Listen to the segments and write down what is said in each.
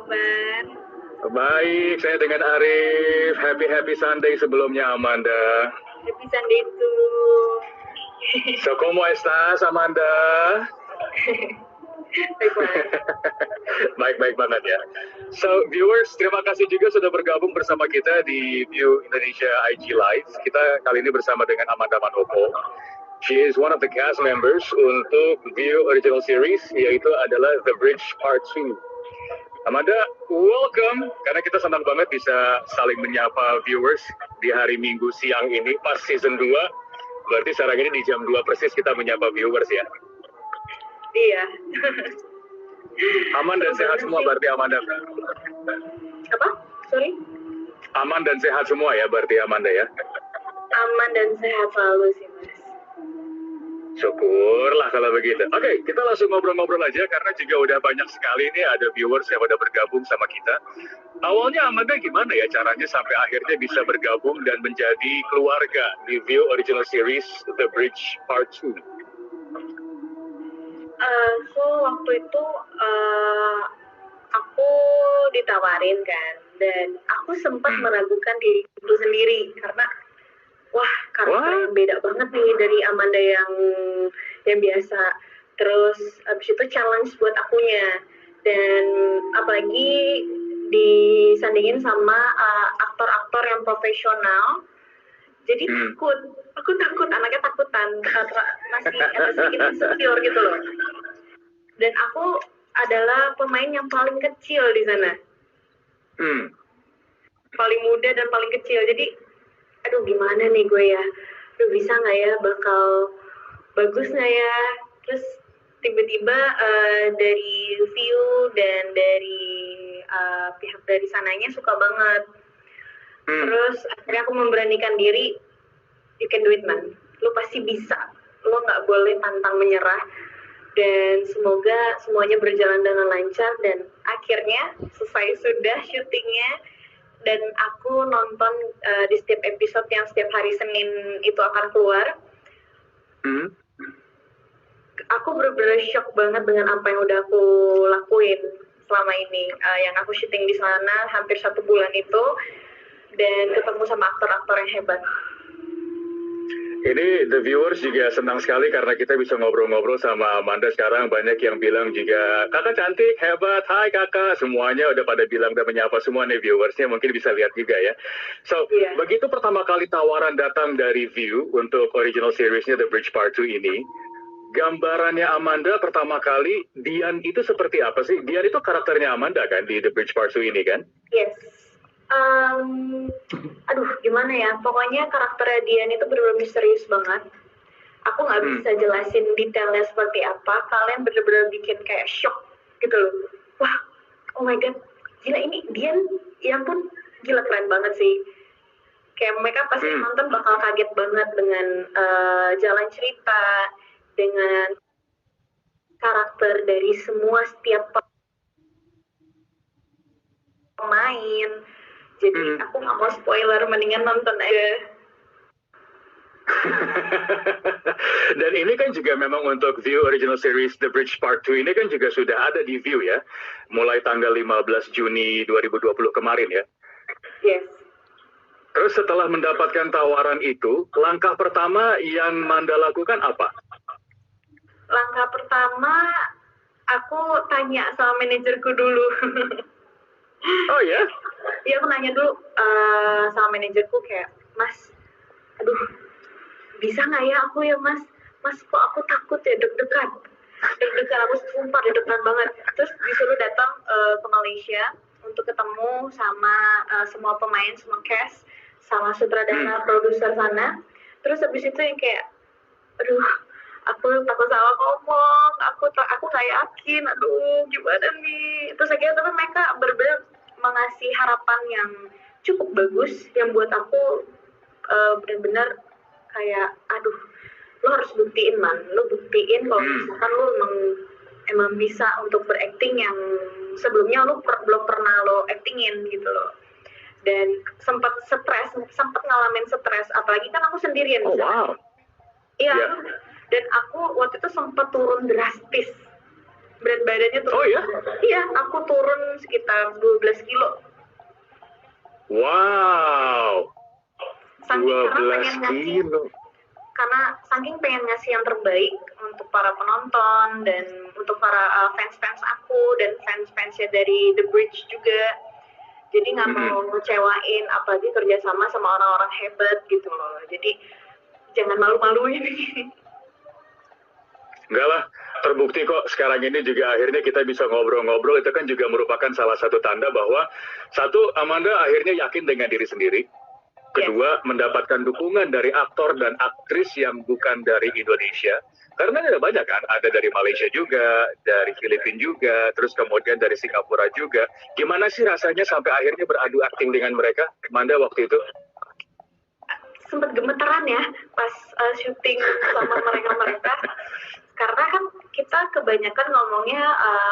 Akbar? Baik, saya dengan Arif. Happy Sunday sebelumnya, Amanda. Happy Sunday too. So, ¿cómo estás, Amanda? Baik banget ya. So, viewers, terima kasih juga sudah bergabung bersama kita di View Indonesia IG Live. Kita kali ini bersama dengan Amanda Manopo. She is one of the cast members untuk View Original Series, yaitu adalah The Bridge Part 2. Amanda, welcome, karena kita senang banget bisa saling menyapa viewers di hari Minggu siang ini, pas season 2. Berarti sekarang ini di jam 2 persis kita menyapa viewers ya? Iya. Aman dan sehat semua berarti Amanda? Apa? Sorry? Aman dan sehat semua ya berarti Amanda ya? Aman dan sehat selalu sih, Mas. Syukurlah kalau begitu. Oke, kita langsung ngobrol-ngobrol aja karena juga udah banyak sekali nih ada viewers yang udah bergabung sama kita. Awalnya Amanda gimana ya caranya sampai akhirnya bisa bergabung dan menjadi keluarga di View Original Series The Bridge Part 2? So waktu itu aku ditawarin kan, dan aku sempat meragukan diriku sendiri karena karakter yang beda banget nih dari Amanda yang biasa. Terus abis itu challenge buat akunya, dan apalagi disandingin sama aktor-aktor yang profesional. Jadi aku takut, anaknya takutan, masih ada sedikit insecure gitu loh. Dan aku adalah pemain yang paling kecil di sana, paling muda dan paling kecil. Jadi aduh gimana nih gue ya, bisa nggak ya, bakal bagus nggak ya. Terus tiba-tiba dari View dan dari pihak dari sananya suka banget. Terus akhirnya aku memberanikan diri, you can do it man, lo pasti bisa, lo nggak boleh pantang menyerah. Dan semoga semuanya berjalan dengan lancar, dan akhirnya selesai sudah syutingnya. Dan aku nonton di setiap episode yang setiap hari Senin itu akan keluar. Aku bener-bener shock banget dengan apa yang udah aku lakuin selama ini. Yang aku syuting di sana hampir 1 bulan itu, dan ketemu sama aktor-aktor yang hebat. Ini the viewers juga senang sekali karena kita bisa ngobrol-ngobrol sama Amanda sekarang. Banyak yang bilang juga, kakak cantik, hebat, hai kakak. Semuanya udah pada bilang, udah menyapa semua nih viewersnya, mungkin bisa lihat juga ya. So, begitu pertama kali tawaran datang dari View untuk original seriesnya The Bridge Part 2 ini, gambarannya Amanda pertama kali, Dian itu seperti apa sih? Dian itu karakternya Amanda kan di The Bridge Part 2 ini kan? Yes. Aduh gimana ya, pokoknya karakternya Dian itu benar-benar misterius banget. Aku nggak bisa jelasin detailnya seperti apa. Kalian benar-benar bikin kayak shock gitu loh. Wah, oh my god, gila ini Dian, ya ampun, gila keren banget sih. Kayak mereka pasti nonton bakal kaget banget dengan jalan cerita, dengan karakter dari setiap pemain. Jadi aku nggak mau spoiler, mendingan nonton aja. Dan ini kan juga memang untuk View Original Series The Bridge Part 2 ini kan juga sudah ada di View ya, mulai tanggal 15 Juni 2020 kemarin ya. Yes. Terus setelah mendapatkan tawaran itu, langkah pertama yang Manda lakukan apa? Langkah pertama, aku tanya sama manajerku dulu. Oh ya? Iya, aku nanya dulu sama manajerku kayak, Mas, aduh, bisa nggak ya aku ya Mas? Mas, kok aku takut ya, deg-degan, aku sumpah deg-degan banget. Terus disuruh datang ke Malaysia untuk ketemu sama semua pemain, semua cast, sama sutradara, produser sana. Terus habis itu yang kayak, aduh, aku takut salah ngomong, aku nggak yakin, aduh gimana nih. Terus akhirnya tapi mereka benar-benar mengasih harapan yang cukup bagus, yang buat aku benar-benar kayak, aduh, lo harus buktiin man, lo buktiin kalau misalkan lo emang bisa untuk berakting yang sebelumnya lo belum pernah lo aktingin gitu loh. Dan sempat ngalamin stres, apalagi kan aku sendirian. Oh wow. Iya. Dan aku waktu itu sempat turun drastis Berat badannya turun. Oh ya? Iya, aku turun sekitar 12 kilo. Wow. Saking karena 12 pengen ngasih, kilo. karena saking pengen ngasih yang terbaik untuk para penonton dan untuk para fans-fans aku dan fans-fansnya dari The Bridge juga. Jadi nggak mau ngecewain, apalagi kerjasama sama orang-orang hebat gitu loh. Jadi jangan malu-maluin. Enggak lah, terbukti kok sekarang ini juga akhirnya kita bisa ngobrol-ngobrol. Itu kan juga merupakan salah satu tanda bahwa satu, Amanda akhirnya yakin dengan diri sendiri. Kedua, mendapatkan dukungan dari aktor dan aktris yang bukan dari Indonesia. Karena ada banyak kan, ada dari Malaysia juga, dari Filipina juga, terus kemudian dari Singapura juga. Gimana sih rasanya sampai akhirnya beradu akting dengan mereka, Amanda, waktu itu? Sempet gemeteran ya pas syuting sama mereka-mereka. Karena kan kita kebanyakan ngomongnya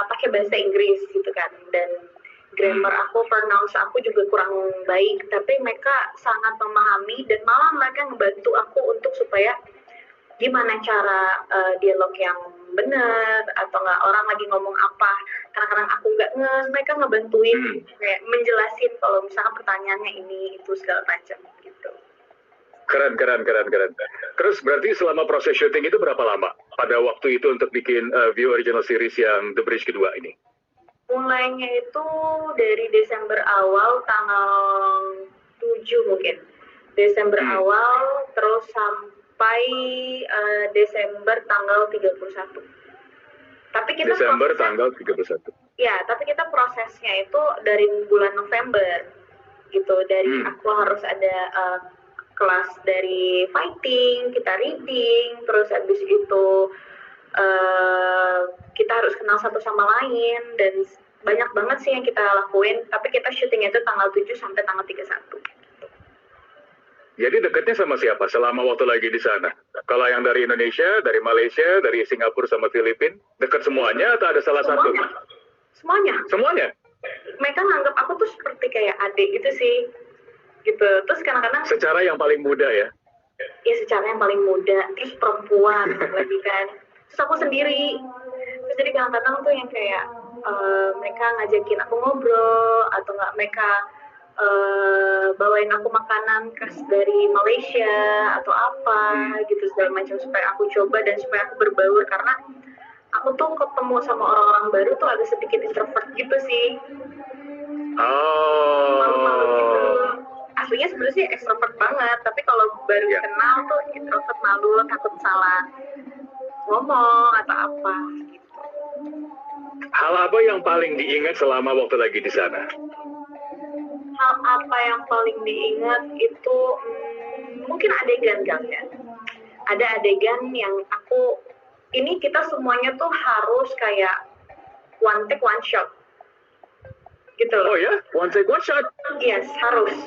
pakai bahasa Inggris gitu kan, dan grammar aku, pronounce aku juga kurang baik, tapi mereka sangat memahami dan malah mereka ngebantu aku untuk supaya gimana cara dialog yang benar, atau nggak orang lagi ngomong apa, kadang-kadang aku nggak mereka ngebantuin kayak menjelasin kalau misalkan pertanyaannya ini itu segala macam gitu. Keren. Terus berarti selama proses syuting itu berapa lama pada waktu itu untuk bikin View Original Series yang The Bridge kedua ini? Mulainya itu dari Desember awal, tanggal 7 mungkin. Desember awal, terus sampai Desember tanggal 31. Tapi kita Desember tanggal 31. Ya, tapi kita prosesnya itu dari bulan November gitu. Dari aku harus ada kelas dari fighting, kita reading, terus habis itu kita harus kenal satu sama lain, dan banyak banget sih yang kita lakuin. Tapi kita syutingnya itu tanggal 7 sampai tanggal 31. Jadi dekatnya sama siapa selama waktu lagi di sana? Kalau yang dari Indonesia, dari Malaysia, dari Singapura sama Filipina, dekat semuanya atau ada salah satu? Semuanya? Mereka nganggap aku tuh seperti kayak adik gitu sih. Gitu. Terus kadang-kadang secara yang paling muda ya? Ya secara yang paling muda, terus perempuan lagi kan. Terus aku sendiri. Terus jadi kadang-kadang tuh yang kayak mereka ngajakin aku ngobrol, atau nggak mereka bawain aku makanan khas dari Malaysia atau apa gitu segala macam, supaya aku coba dan supaya aku berbaur, karena aku tuh ketemu sama orang-orang baru tuh agak sedikit introvert gitu sih. Malu-malu gitu. Aslinya sebenarnya sih ekstrovert banget, tapi kalau baru kenal tuh introvert, malu, takut salah ngomong atau apa gitu. Hal apa yang paling diingat selama waktu lagi di sana? Hal apa yang paling diingat itu mungkin adegan ya. Ada adegan yang ini kita semuanya tuh harus kayak one take one shot gitu loh. Oh ya? One take one shot? Yes, harus.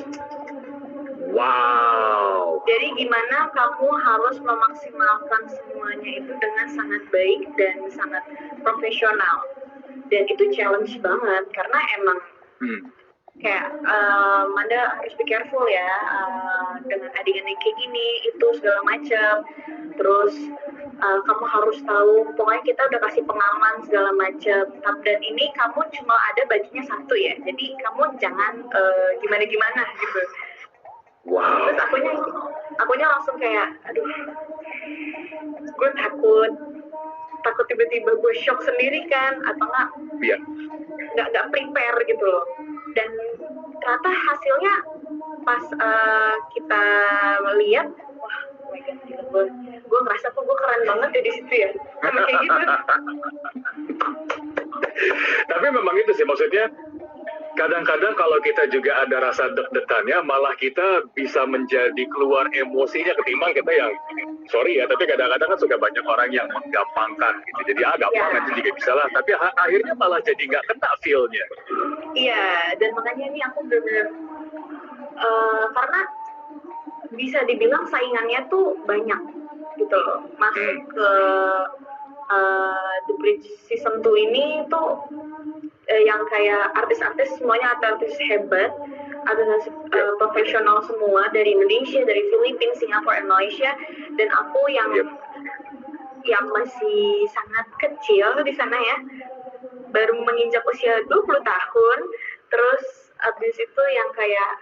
Wow. Jadi gimana kamu harus memaksimalkan semuanya itu dengan sangat baik dan sangat profesional. Dan itu challenge banget, karena emang kayak Manda harus be careful ya dengan adegan yang kayak gini, itu segala macam. Terus kamu harus tahu, pokoknya kita udah kasih pengaman segala macam. Dan ini kamu cuma ada bajunya satu ya, jadi kamu jangan gimana-gimana gitu. Wow. Terus akunya langsung kayak, aduh, gue takut tiba-tiba gue shock sendiri kan, atau nggak prepare gitu loh. Dan ternyata hasilnya pas kita lihat, wah, oh my God, gue ngerasa kok gue keren banget ya di situ ya, sama kayak gitu. Tapi memang itu sih, maksudnya kadang-kadang kalau kita juga ada rasa deg-degannya, malah kita bisa menjadi keluar emosinya ketimbang kita yang, sorry ya, tapi kadang-kadang kan suka banyak orang yang menggampangkan gitu. Jadi gampang nanti juga bisa lah, tapi akhirnya malah jadi nggak kena feel-nya. Iya, dan makanya ini aku benar-benar karena bisa dibilang saingannya tuh banyak gitu loh. Masuk ke The Bridge Season 2 ini tuh yang kayak artis-artis semuanya artis hebat, artis profesional semua dari Indonesia, dari Filipina, Singapura, dan Malaysia. Dan aku yang masih sangat kecil di sana ya, baru menginjak usia 20 tahun, terus abis itu yang kayak